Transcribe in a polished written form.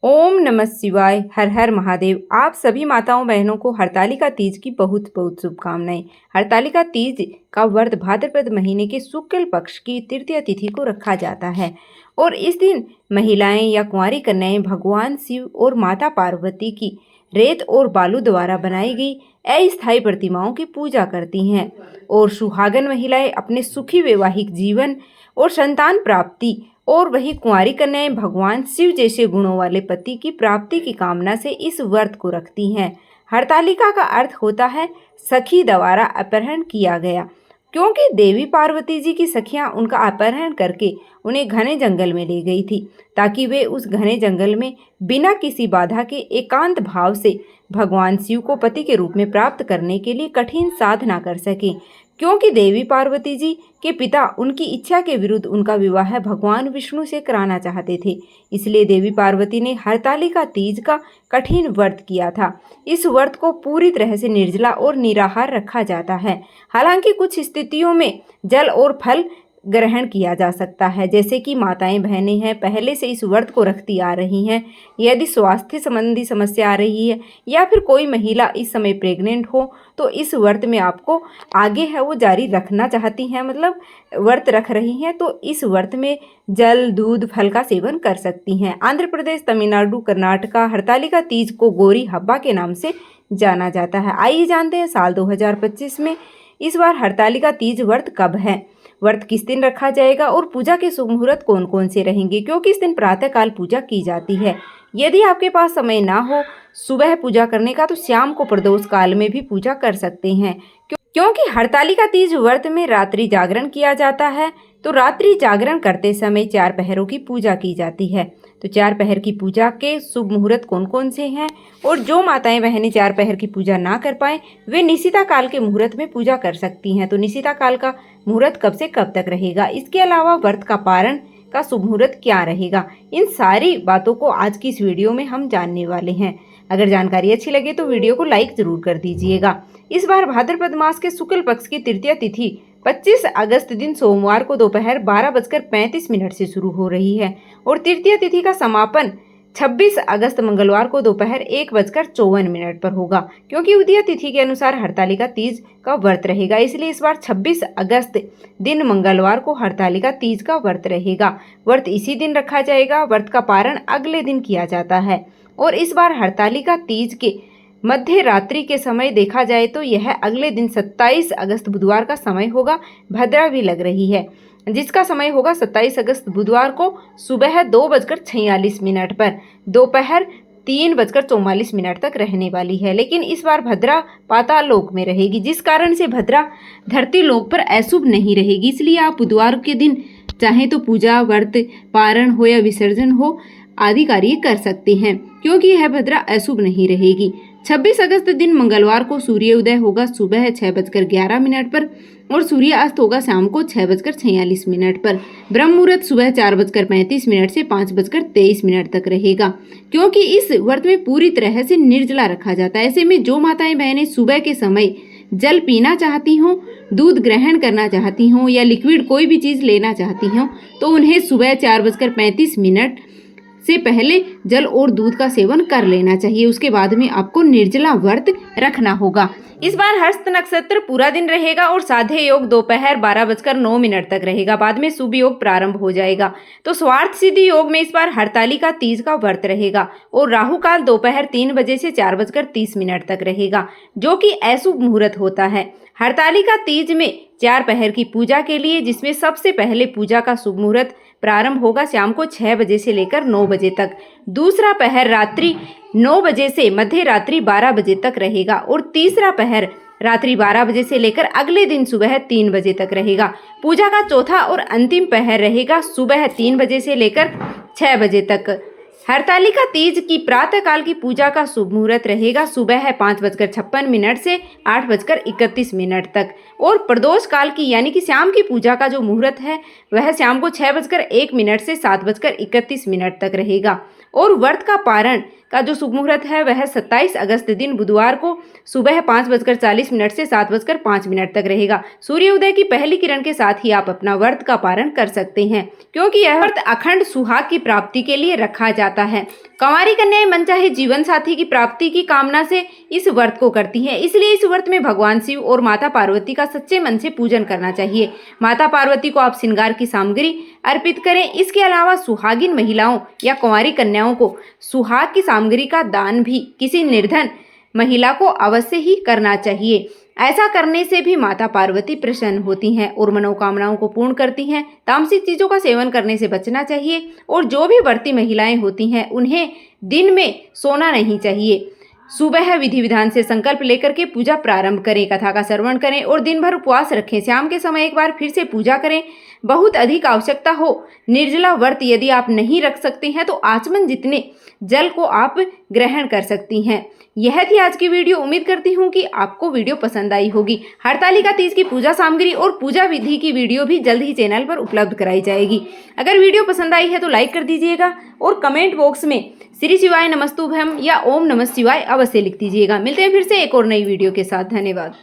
ओम नमः शिवाय। हर हर महादेव। आप सभी माताओं बहनों को हरतालिका तीज की बहुत बहुत शुभकामनाएं। हरतालिका तीज का व्रत भाद्रपद महीने के शुक्ल पक्ष की तृतीया तिथि को रखा जाता है और इस दिन महिलाएं या कुंवारी कन्याएं भगवान शिव और माता पार्वती की रेत और बालू द्वारा बनाई गई अस्थायी प्रतिमाओं की पूजा करती हैं और सुहागन महिलाएं अपने सुखी वैवाहिक जीवन और संतान प्राप्ति और वही कुंवारी कन्याएं भगवान शिव जैसे गुणों वाले पति की प्राप्ति की कामना से इस व्रत को रखती हैं। हरतालिका का अर्थ होता है सखी द्वारा अपहरण किया गया, क्योंकि देवी पार्वती जी की सखियां उनका अपहरण करके उन्हें घने जंगल में ले गई थी ताकि वे उस घने जंगल में बिना किसी बाधा के एकांत भाव से भगवान शिव को पति के रूप में प्राप्त करने के लिए कठिन साधना कर सकें। क्योंकि देवी पार्वती जी के पिता उनकी इच्छा के विरुद्ध उनका विवाह भगवान विष्णु से कराना चाहते थे, इसलिए देवी पार्वती ने हरतालिका तीज का कठिन व्रत किया था। इस व्रत को पूरी तरह से निर्जला और निराहार रखा जाता है। हालांकि कुछ स्थितियों में जल और फल ग्रहण किया जा सकता है, जैसे कि माताएं बहनें हैं पहले से इस व्रत को रखती आ रही हैं, यदि स्वास्थ्य संबंधी समस्या आ रही है या फिर कोई महिला इस समय प्रेग्नेंट हो तो इस व्रत में आपको आगे है वो जारी रखना चाहती हैं, मतलब व्रत रख रही हैं तो इस व्रत में जल दूध फल का सेवन कर सकती हैं। आंध्र प्रदेश, तमिलनाडु, कर्नाटका हरतालिका तीज को गोरी हब्बा के नाम से जाना जाता है। आइए जानते हैं साल 2025 में इस बार हरतालिका तीज व्रत कब है, व्रत किस दिन रखा जाएगा और पूजा के शुभ मुहूर्त कौन कौन से रहेंगे, क्योंकि इस दिन प्रातःकाल पूजा की जाती है। यदि आपके पास समय ना हो सुबह पूजा करने का तो शाम को प्रदोष काल में भी पूजा कर सकते हैं, क्योंकि हरतालिका तीज व्रत में रात्रि जागरण किया जाता है। तो रात्रि जागरण करते समय 4 पहरों की पूजा की जाती है। तो 4 पहर की पूजा के शुभ मुहूर्त कौन कौन से हैं और जो माताएं बहनें 4 पहर की पूजा ना कर पाएं वे निशिता काल के मुहूर्त में पूजा कर सकती हैं। तो निशिता काल का मुहूर्त कब से कब तक रहेगा, इसके अलावा व्रत का पारण का शुभ मुहूर्त क्या रहेगा, इन सारी बातों को आज की इस वीडियो में हम जानने वाले हैं। अगर जानकारी अच्छी लगे तो वीडियो को लाइक जरूर कर दीजिएगा। इस बार भाद्रपद मास के शुक्ल पक्ष की तृतीया तिथि 25 अगस्त दिन सोमवार को दोपहर 12:35 से शुरू हो रही है और तृतीया तिथि का समापन 26 अगस्त मंगलवार को दोपहर 1:54 पर होगा। क्योंकि उदय तिथि के अनुसार हरतालिका तीज का व्रत रहेगा, इसलिए इस बार 26 अगस्त दिन मंगलवार को हरतालिका तीज का व्रत रहेगा। व्रत इसी दिन रखा जाएगा। व्रत का पारण अगले दिन किया जाता है और इस बार हरतालिका तीज के मध्य रात्रि के समय देखा जाए तो यह अगले दिन 27 अगस्त बुधवार का समय होगा। भद्रा भी लग रही है जिसका समय होगा 27 अगस्त बुधवार को सुबह 2:46 पर दोपहर 3:44 तक रहने वाली है। लेकिन इस बार भद्रा पाताल लोक में रहेगी, जिस कारण से भद्रा धरती लोक पर अशुभ नहीं रहेगी। इसलिए आप बुधवार के दिन चाहे तो पूजा व्रत पारण हो या विसर्जन हो आदि कार्य कर सकते हैं, क्योंकि यह भद्रा अशुभ नहीं रहेगी। 26 अगस्त दिन मंगलवार को सूर्य उदय होगा सुबह 6:11 पर और सूर्य अस्त होगा शाम को 6:46 पर। ब्रह्म मुहूर्त सुबह 4:35 से 5:23 तक रहेगा। क्योंकि इस व्रत में पूरी तरह से निर्जला रखा जाता है, ऐसे में जो माताएं बहनें सुबह के समय जल पीना चाहती हों, दूध ग्रहण करना चाहती हों या लिक्विड कोई भी चीज़ लेना चाहती हों तो उन्हें सुबह 4:35 से पहले जल और दूध का सेवन कर लेना चाहिए। उसके बाद में आपको निर्जला व्रत रखना होगा। इस बार हस्त नक्षत्र पूरा दिन रहेगा और साध्य योग दोपहर 12:09 तक रहेगा। बाद में शुभ योग प्रारंभ हो जाएगा। तो स्वार्थ सिद्धि योग में इस बार हरतालिका तीज का व्रत रहेगा और राहु काल दोपहर 3 बजे से 4:30 तक रहेगा, जो कि अशुभ मुहूर्त होता है। हरतालिका तीज में 4 पहर की पूजा के लिए, जिसमें सबसे पहले पूजा का शुभ मुहूर्त प्रारंभ होगा शाम को 6 बजे से लेकर 9 बजे तक। दूसरा पहर रात्रि 9 बजे से मध्य रात्रि 12 बजे तक रहेगा और तीसरा पहर रात्रि 12 बजे से लेकर अगले दिन सुबह 3 बजे तक रहेगा। पूजा का चौथा और अंतिम पहर रहेगा सुबह 3 बजे से लेकर 6 बजे तक। हरतालिका तीज की प्रातः काल की पूजा का शुभ मुहूर्त रहेगा सुबह 5:56 से 8:31 तक और प्रदोष काल की यानी कि शाम की पूजा का जो मुहूर्त है वह शाम को 6:01 से 7:31 तक रहेगा और व्रत का पारण का जो शुभ मुहूर्त है वह 27 अगस्त दिन बुधवार को सुबह 5:40 से 7:05 तक रहेगा। सूर्य उदय की पहली किरण के साथ ही आप अपना व्रत का पारण कर सकते हैं, क्योंकि यह व्रत अखंड सुहाग की प्राप्ति के लिए रखा जाता है। कंवारी कन्याएं मनचाहे जीवन साथी की प्राप्ति की कामना से इस व्रत को करती हैं, इसलिए इस व्रत में भगवान शिव और माता पार्वती का सच्चे मन से पूजन करना चाहिए। माता पार्वती को आप श्रृंगार की सामग्री अर्पित करें। इसके अलावा सुहागिन महिलाओं या कुंवारी कन्याओं को सुहाग की सामग्री का दान भी किसी निर्धन महिला को अवश्य ही करना चाहिए। ऐसा करने से भी माता पार्वती प्रसन्न होती हैं और मनोकामनाओं को पूर्ण करती हैं। तामसिक चीजों का सेवन करने से बचना चाहिए और जो भी व्रती महिलाएं होती हैं उन्हें दिन में सोना नहीं चाहिए। सुबह विधि विधान से संकल्प लेकर के पूजा प्रारंभ करें, कथा का श्रवण करें और दिन भर उपवास रखें। शाम के समय एक बार फिर से पूजा करें। बहुत अधिक आवश्यकता हो निर्जला व्रत यदि आप नहीं रख सकते हैं तो आचमन जितने जल को आप ग्रहण कर सकती हैं। यह थी आज की वीडियो। उम्मीद करती हूँ कि आपको वीडियो पसंद आई होगी। हरतालिका तीज की पूजा सामग्री और पूजा विधि की वीडियो भी जल्द ही चैनल पर उपलब्ध कराई जाएगी। अगर वीडियो पसंद आई है तो लाइक कर दीजिएगा और कमेंट बॉक्स में श्री शिवाय नमस्तुभ्यम या ओम नमः शिवाय अवश्य लिख दीजिएगा। मिलते हैं फिर से एक और नई वीडियो के साथ। धन्यवाद।